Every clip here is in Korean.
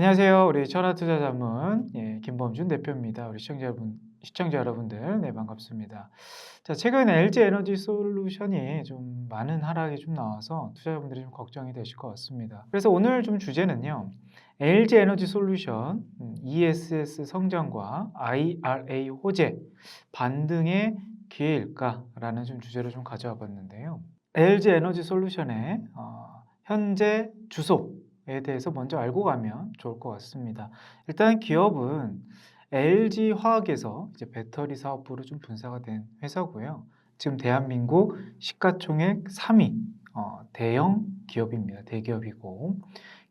안녕하세요. 우리 천하투자자문 김범준 대표입니다. 우리 시청자 여러분들, 네, 반갑습니다. 자, 최근에 LG 에너지 솔루션이 좀 많은 하락이 좀 나와서 투자자분들이 좀 걱정이 되실 것 같습니다. 그래서 오늘 좀 주제는요, LG 에너지 솔루션, ESS 성장과 IRA 호재 반등의 기회일까라는 좀 주제를 좀 가져와 봤는데요. LG 에너지 솔루션의 현재 주소에 대해서 먼저 알고 가면 좋을 것 같습니다. 일단 기업은 LG 화학에서 이제 배터리 사업부로 좀 분사가 된 회사고요. 지금 대한민국 시가총액 3위 대형 기업입니다. 대기업이고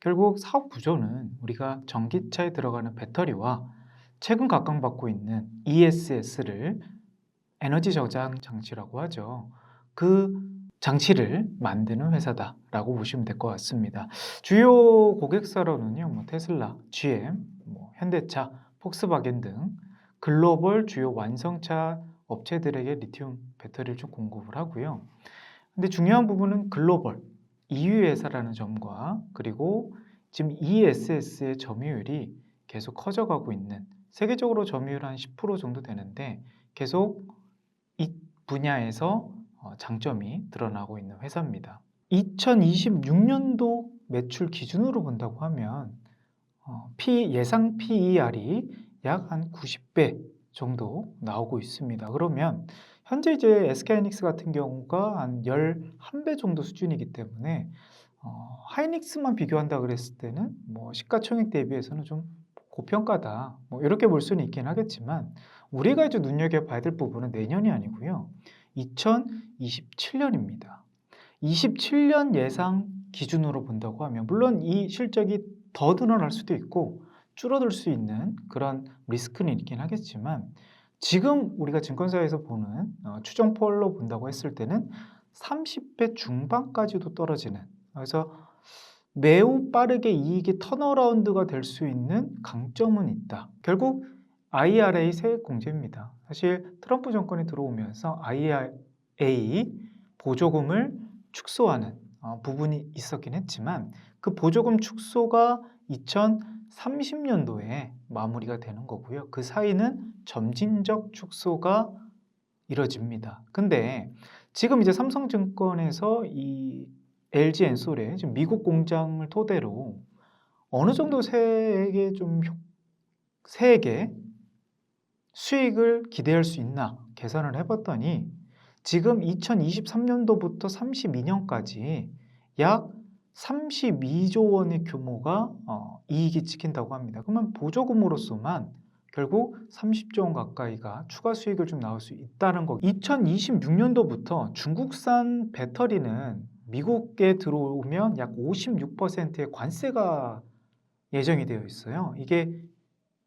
결국 사업 구조는 우리가 전기차에 들어가는 배터리와 최근 각광받고 있는 ESS를 에너지 저장 장치라고 하죠. 그 장치를 만드는 회사다라고 보시면 될 것 같습니다. 주요 고객사로는요, 테슬라, GM, 현대차, 폭스바겐 등 글로벌 주요 완성차 업체들에게 리튬 배터리를 좀 공급을 하고요. 근데 중요한 부분은 글로벌 2위 회사라는 점과 그리고 지금 ESS의 점유율이 계속 커져가고 있는 세계적으로 점유율 한 10% 정도 되는데 계속 이 분야에서 장점이 드러나고 있는 회사입니다. 2026년도 매출 기준으로 본다고 하면 예상 PER이 약 한 90배 정도 나오고 있습니다. 그러면 현재 이제 SK하이닉스 같은 경우가 한 11배 정도 수준이기 때문에 하이닉스만 비교한다 그랬을 때는 시가총액 대비해서는 좀 고평가다. 이렇게 볼 수는 있긴 하겠지만 우리가 이제 눈여겨봐야 될 부분은 내년이 아니고요. 2027년입니다. 27년 예상 기준으로 본다고 하면 물론 이 실적이 더 늘어날 수도 있고 줄어들 수 있는 그런 리스크는 있긴 하겠지만 지금 우리가 증권사에서 보는 추정폭으로 본다고 했을 때는 30배 중반까지도 떨어지는, 그래서 매우 빠르게 이익이 턴어라운드가 될 수 있는 강점은 있다. 결국 IRA 세액 공제입니다. 사실 트럼프 정권이 들어오면서 IRA 보조금을 축소하는 부분이 있었긴 했지만 그 보조금 축소가 2030년도에 마무리가 되는 거고요. 그 사이는 점진적 축소가 이뤄집니다. 근데 지금 이제 삼성증권에서 이 LG 엔솔의 지금 미국 공장을 토대로 어느 정도 세액의 수익을 기대할 수 있나 계산을 해봤더니 지금 2023년도부터 32년까지 약 32조 원의 규모가 이익이 찍힌다고 합니다. 그러면 보조금으로서만 결국 30조 원 가까이가 추가 수익을 좀 나올 수 있다는 거. 2026년도부터 중국산 배터리는 미국에 들어오면 약 56%의 관세가 예정이 되어 있어요. 이게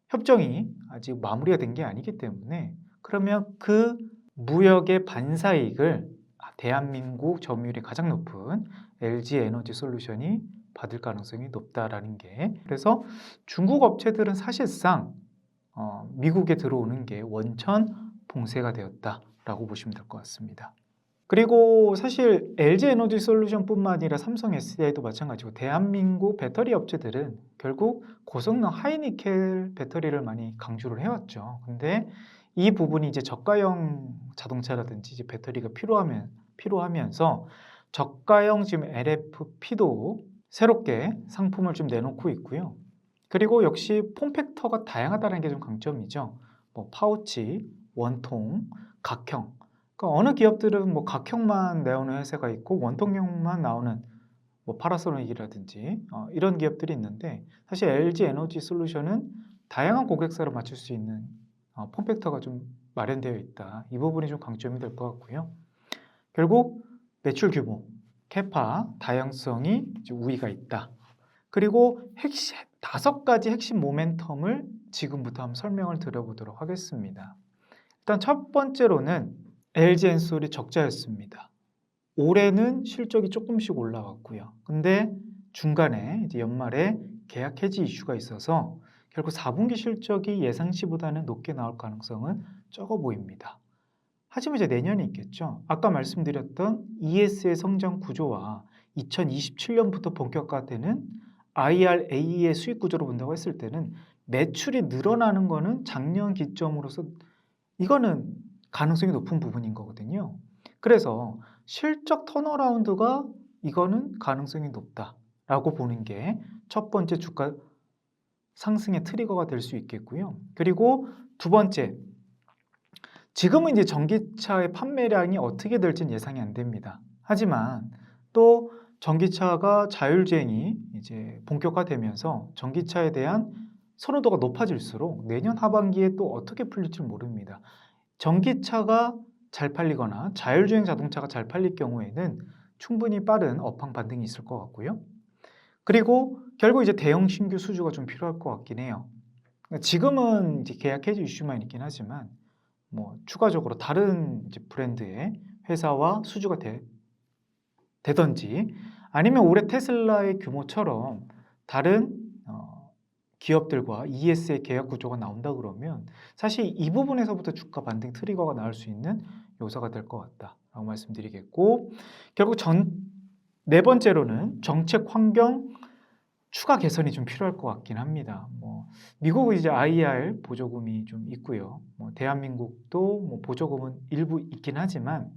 협정이 아직 마무리가 된 게 아니기 때문에 그러면 그 무역의 반사이익을 대한민국 점유율이 가장 높은 LG 에너지 솔루션이 받을 가능성이 높다라는 게, 그래서 중국 업체들은 사실상 미국에 들어오는 게 원천 봉쇄가 되었다라고 보시면 될 것 같습니다. 그리고 사실 LG 에너지 솔루션뿐만 아니라 삼성 SDI도 마찬가지고 대한민국 배터리 업체들은 결국 고성능 하이니켈 배터리를 많이 강조를 해왔죠. 근데 이 부분이 이제 저가형 자동차라든지 이제 배터리가 필요하면서 저가형 지금 LFP도 새롭게 상품을 좀 내놓고 있고요. 그리고 역시 폼팩터가 다양하다는 게 좀 강점이죠. 파우치, 원통, 각형. 그러니까 어느 기업들은 각형만 내오는 회사가 있고 원통형만 나오는 파라소닉이라든지 이런 기업들이 있는데 사실 LG 에너지 솔루션은 다양한 고객사를 맞출 수 있는 폼팩터가 좀 마련되어 있다. 이 부분이 좀 강점이 될 것 같고요. 결국 매출 규모, 캐파, 다양성이 우위가 있다. 그리고 5가지 핵심 모멘텀을 지금부터 한번 설명을 드려보도록 하겠습니다. 일단 첫 번째로는 LG 엔솔이 적자였습니다. 올해는 실적이 조금씩 올라왔고요. 근데 중간에 이제 연말에 계약 해지 이슈가 있어서 결국 4분기 실적이 예상치보다는 높게 나올 가능성은 적어 보입니다. 하지만 이제 내년에 있겠죠. 아까 말씀드렸던 ES의 성장 구조와 2027년부터 본격화되는 IRA의 수익 구조로 본다고 했을 때는 매출이 늘어나는 거는 작년 기점으로서 이거는 가능성이 높은 부분인 거거든요. 그래서 실적 턴어라운드가 이거는 가능성이 높다라고 보는 게 첫 번째 주가 상승의 트리거가 될 수 있겠고요. 그리고 두 번째, 지금은 이제 전기차의 판매량이 어떻게 될지는 예상이 안 됩니다. 하지만 또 전기차가 자율주행이 이제 본격화되면서 전기차에 대한 선호도가 높아질수록 내년 하반기에 또 어떻게 풀릴지 모릅니다. 전기차가 잘 팔리거나 자율주행 자동차가 잘 팔릴 경우에는 충분히 빠른 업황 반등이 있을 것 같고요. 그리고 결국 이제 대형 신규 수주가 좀 필요할 것 같긴 해요. 지금은 이제 계약 해지 이슈만 있긴 하지만 뭐 추가적으로 다른 이제 브랜드의 회사와 수주가 되던지 아니면 올해 테슬라의 규모처럼 다른 기업들과 ES의 계약 구조가 나온다 그러면 사실 이 부분에서부터 주가 반등 트리거가 나올 수 있는 요소가 될 것 같다라고 말씀드리겠고, 결국 네 번째로는 정책 환경 추가 개선이 좀 필요할 것 같긴 합니다. 미국은 이제 IR 보조금이 좀 있고요. 대한민국도 보조금은 일부 있긴 하지만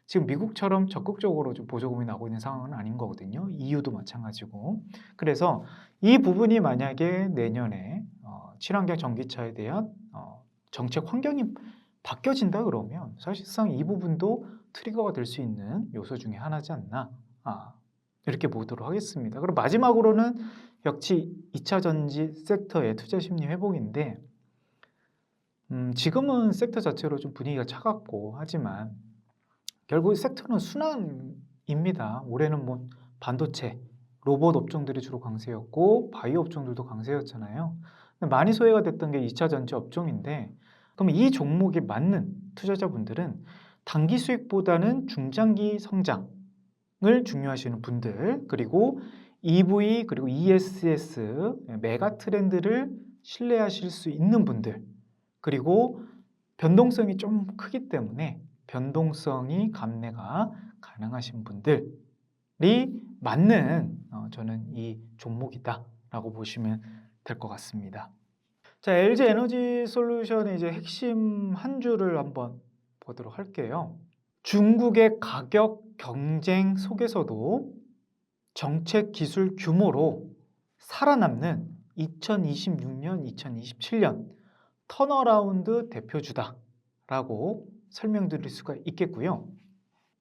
지금 미국처럼 적극적으로 좀 보조금이 나오고 있는 상황은 아닌 거거든요. EU도 마찬가지고. 그래서 이 부분이 만약에 내년에 친환경 전기차에 대한 정책 환경이 바뀌어진다 그러면 사실상 이 부분도 트리거가 될 수 있는 요소 중에 하나지 않나 이렇게 보도록 하겠습니다. 그리고 마지막으로는 역시 2차 전지 섹터의 투자 심리 회복인데 지금은 섹터 자체로 좀 분위기가 차갑고 하지만 결국 섹터는 순환입니다. 올해는 반도체, 로봇 업종들이 주로 강세였고 바이오 업종들도 강세였잖아요. 많이 소외가 됐던 게 2차 전지 업종인데 그럼 이 종목에 맞는 투자자분들은 단기 수익보다는 중장기 성장을 중요하시는 분들, 그리고 EV 그리고 ESS 메가 트렌드를 신뢰하실 수 있는 분들, 그리고 변동성이 좀 크기 때문에 변동성이 감내가 가능하신 분들이 맞는 저는 이 종목이다라고 보시면 될 것 같습니다. 자, LG 에너지 솔루션의 이제 핵심 한 줄을 한번 보도록 할게요. 중국의 가격 경쟁 속에서도 정책 기술 규모로 살아남는 2026년, 2027년 턴어라운드 대표주다라고 설명드릴 수가 있겠고요.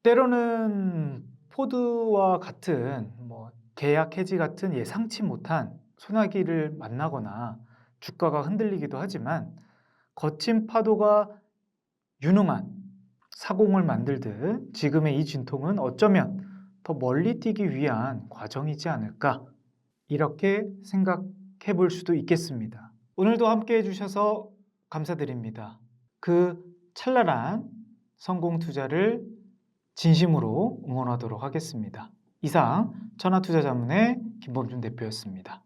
때로는 포드와 같은 계약 해지 같은 예상치 못한 소나기를 만나거나 주가가 흔들리기도 하지만 거친 파도가 유능한 사공을 만들듯 지금의 이 진통은 어쩌면 더 멀리 뛰기 위한 과정이지 않을까 이렇게 생각해 볼 수도 있겠습니다. 오늘도 함께 해주셔서 감사드립니다. 그 찬란한 성공 투자를 진심으로 응원하도록 하겠습니다. 이상 천하투자자문의 김범준 대표였습니다.